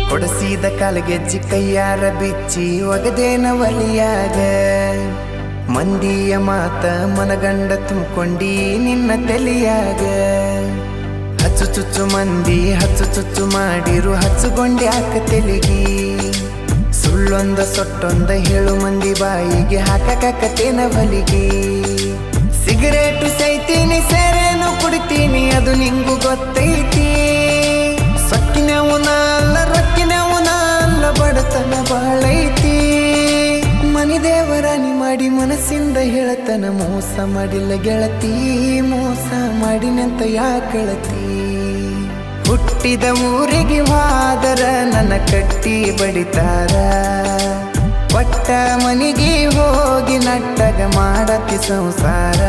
ಕೊಡಸಿದ ಕಾಲಗೆಜ್ಜಿ ಕೈಯಾರ ಬಿಚ್ಚಿ ಒಗದೇನ ಒಲಿಯಾಗ ಮಂದಿಯ ಮಾತ ಮನಗಂಡ ತುಂಬ್ಕೊಂಡಿ ನಿನ್ನ ತಲಿಯಾಗ ಹಚ್ಚು ಚುಚ್ಚು ಮಂದಿ ಹಚ್ಚು ಚುಚ್ಚು ಮಾಡಿರು ಹಚ್ಚುಗೊಂಡ್ಯಾಕ ತೆಲಿಗಿ ಸುಳ್ಳೊಂದ ಸೊಟ್ಟೊಂದ ಹೇಳು ಮಂದಿ ಬಾಯಿಗೆ ಹಾಕಕತ್ತೇನ ಬಲಿಗಿ ಸಿಗರೇಟು ಸೈತೀನಿ ಸೇರೇನು ಕುಡಿತೀನಿ ಅದು ನಿಂಗು ಗೊತ್ತೈತಿ ಸೊಕ್ಕಿನವನ ಅಲ್ಲ ರೊಕ್ಕಿನವನ ಅಲ್ಲ ಬಡತನ ಬಾಳೈತಿ ಮನಿ ದೇವರಾಣಿ ಮಾಡಿ ಮನಸ್ಸಿಂದ ಹೇಳತನ ಮೋಸ ಮಾಡಿಲ್ಲ ಗೆಳತಿ ಮೋಸ ಮಾಡಿನಂತ ಯಾಕಳತಿ ಹುಟ್ಟಿದ ಊರಿಗೆ ಹೋದರ ನನ್ನ ಕಟ್ಟಿ ಬಡಿತಾರ ಒಟ್ಟ ಮನಿಗೆ ಹೋಗಿ ನಟ್ಟಗ ಮಾಡತಿ ಸಂಸಾರ